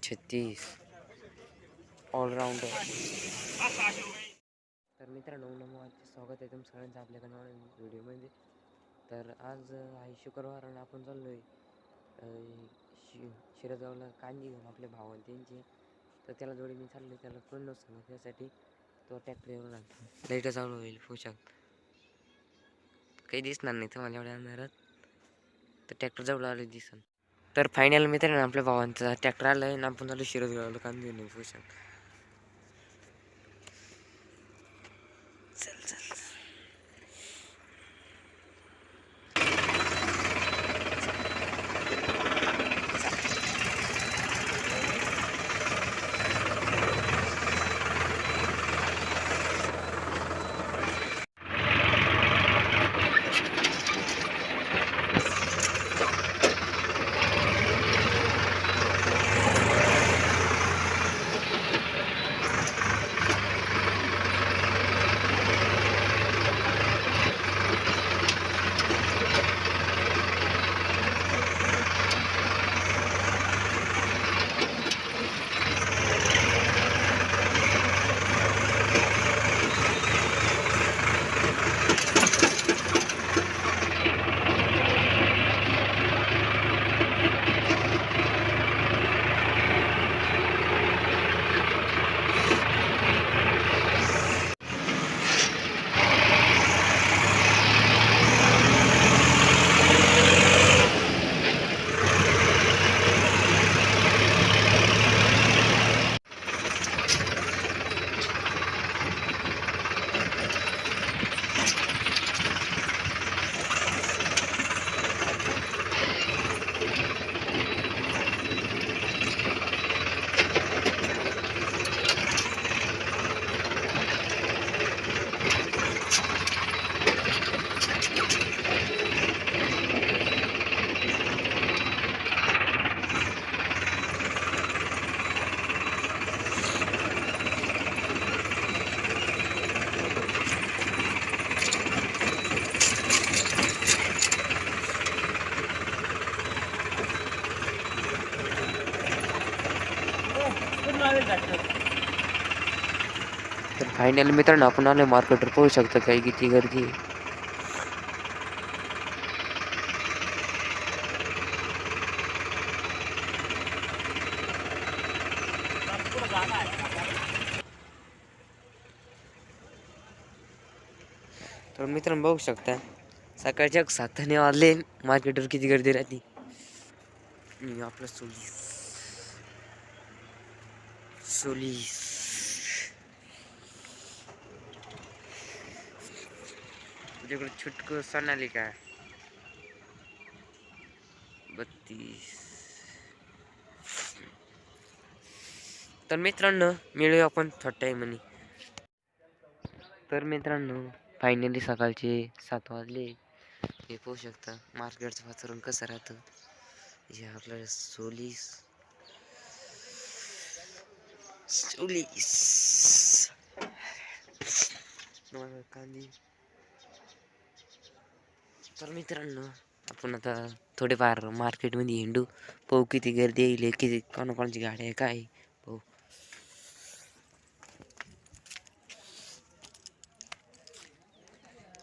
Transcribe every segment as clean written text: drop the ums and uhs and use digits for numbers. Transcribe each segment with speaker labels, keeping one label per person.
Speaker 1: 36 all-rounder. तर मित्रांनो नमस्ते, स्वागत आहे तुमचं सगळ्यांचं आपल्या नवीन व्हिडिओमध्ये. तर आज आहे शुक्रवार आणि आपण चाललो आहे शिरगावला कांदी घेऊन आपल्या भावाला त्यांची. तर त्याला जोडी मी चाललो, त्याला कोण नसतं त्यासाठी तो ट्रॅक्टर येऊन लागतो. लाईट चालू होईल पोशाख काही दिसणार नाही तुम्हाला एवढ्या अंधारात, तर ट्रॅक्टर जवळ आले दिसन. तर फायनल मित्रांनो आपल्या भावांचा ट्रॅक्टर आला आहे आणि आपण चालू शिरगावला कांदी घेऊन पोशाख. चल चल तर फायनल मित्रांनो आपण आलो मार्केटवर, पाहू शकता काही किती गर्दी आहे. तर मित्रांनो बघू शकता सकाळच्या 7 वाजले, मार्केटवर किती गर्दी राहते. आपलं सोलीस तुझ्याकडे छुटक सोनालिका 32. तर मित्रांनो मिळूया आपण थोड्या टाईमनी. तर मित्रांनो फायनली सकाळचे 7 वाजले. हे पाहू शकता मार्केटचं वातावरण कसं राहतं. हे आपल्याला सोलीस कांदी. तर मित्रांनो आपण आता थोडेफार मार्केटमध्ये हिंडू, पाहू किती गर्दी येईल, किती कोणाकोणाची गाडी आहे काय पाहू.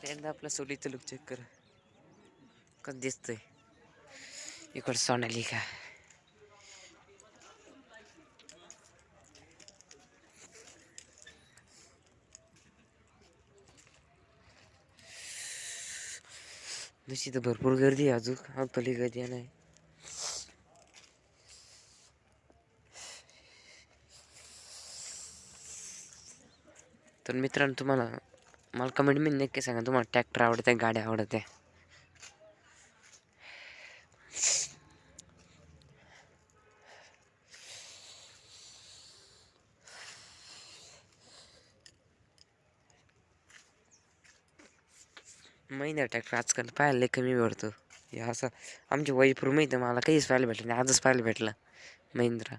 Speaker 1: एकदा आपला सोलीचं लुक चेक करा कसं दिसतंय. इकडं सोनालिका, जशी तर भरपूर गर्दी आहे, अजून आपली गर्दी नाही. तर मित्रांनो तुम्हाला मला कमेंटमध्ये नक्की सांगा तुम्हाला ट्रॅक्टर आवडते गाड्या आवडते. महिंद्रा ट्रॅक्टर आजकाल पाहायला लय कमी भेटतो. हे असं आमची वैभर माहिती मला काहीच पाहायला भेटलं नाही, आजच पाहायला भेटला महिंद्रा.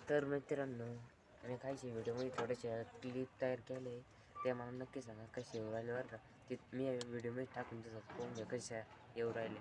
Speaker 1: तर मित्रांनो, आणि काहीचे व्हिडिओमध्ये थोडेसे क्लिप तयार केले, ते मला नक्की सांगा कसे येऊ राहिले बरं का. ते मी व्हिडिओमध्ये टाकून तसंच पाहून घ्या कशा येऊ राहिले.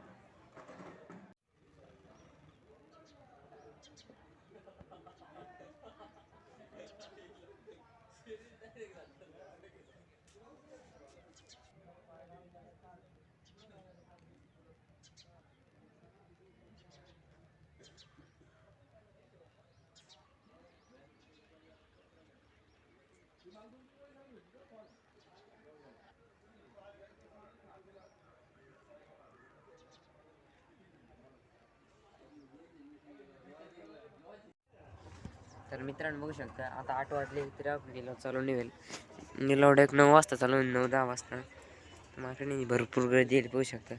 Speaker 1: तर मित्रांनो बघू शकता, आता 8 वाजले तरी आपण निलाव चालू नाही होईल. निलाव डायरेक्ट 9 वाजता चालू होईल, 9-10 वाजता. माझ्याकडे भरपूर गर्दी येईल बघू शकता.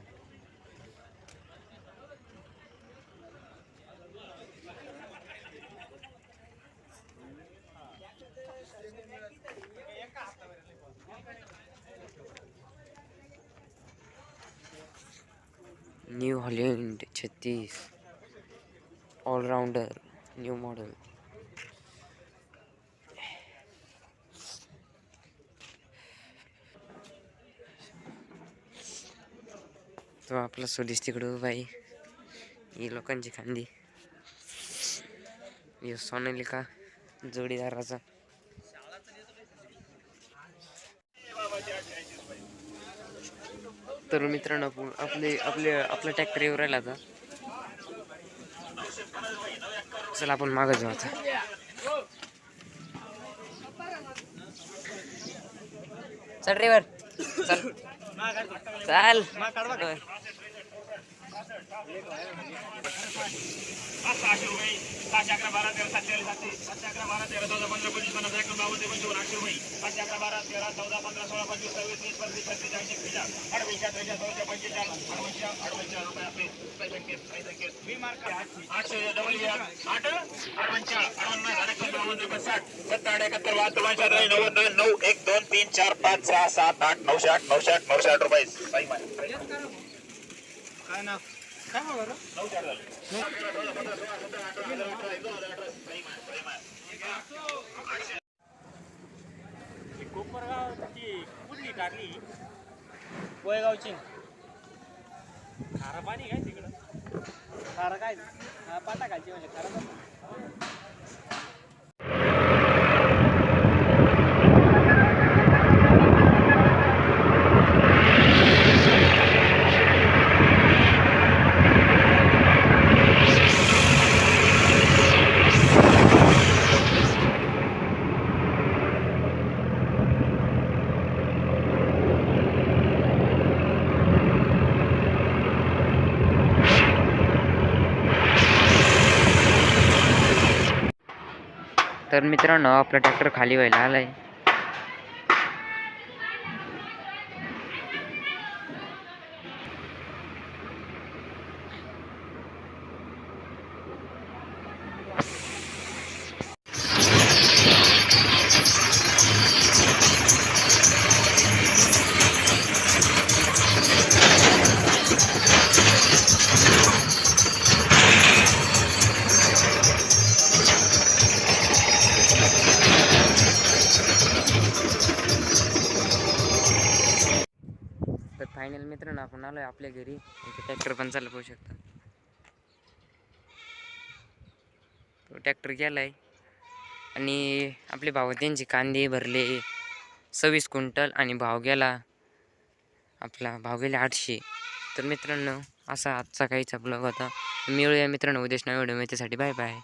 Speaker 1: New Holland 36 allrounder new model. तो आपला स्वदेश तिकडं बाई, ही लोकांची खांदी, ही सोनालिका जोडीदाराचा. तर मित्रांनो, आपला ट्रॅक्टर येऊ राहिला आता. चला आपण मागं जाऊ आता. चल ड्रायव्हर, चल चाल.
Speaker 2: 600 रुपये 611 12 13 47 711 12 13 14 15 25 50 51 52 55 800 रुपये 511 12 13 14 15 16 25 26 30 35 36 40 रुपये आपले 800 डबल 8 9 1 2 3 4 5 6 7 8 960 रुपये. काय ना काय बरं 9 4 झालं. कोपरगावची कुठली टाकली कोयगावची खारं पाणी काय तिकडं खारं काय पाटा खालची म्हणजे खारं.
Speaker 1: तर मित्रांनो, आपला ट्रॅक्टर खाली व्हायला आलाय. तर फायनल मित्रांनो, आपण आलोय आपल्या घरी. ट्रॅक्टर पण चालू पाहू शकता. तो ट्रॅक्टर गेलाय आणि आपले भाऊ त्यांचे कांदे भरले 26 क्विंटल आणि भाव गेला 800. तर मित्रांनो, असा आजचा काहीचा ब्लॉग होता. मिळूया मित्रांनो उद्याच्या व्हिडिओ. त्यासाठी बाय बाय.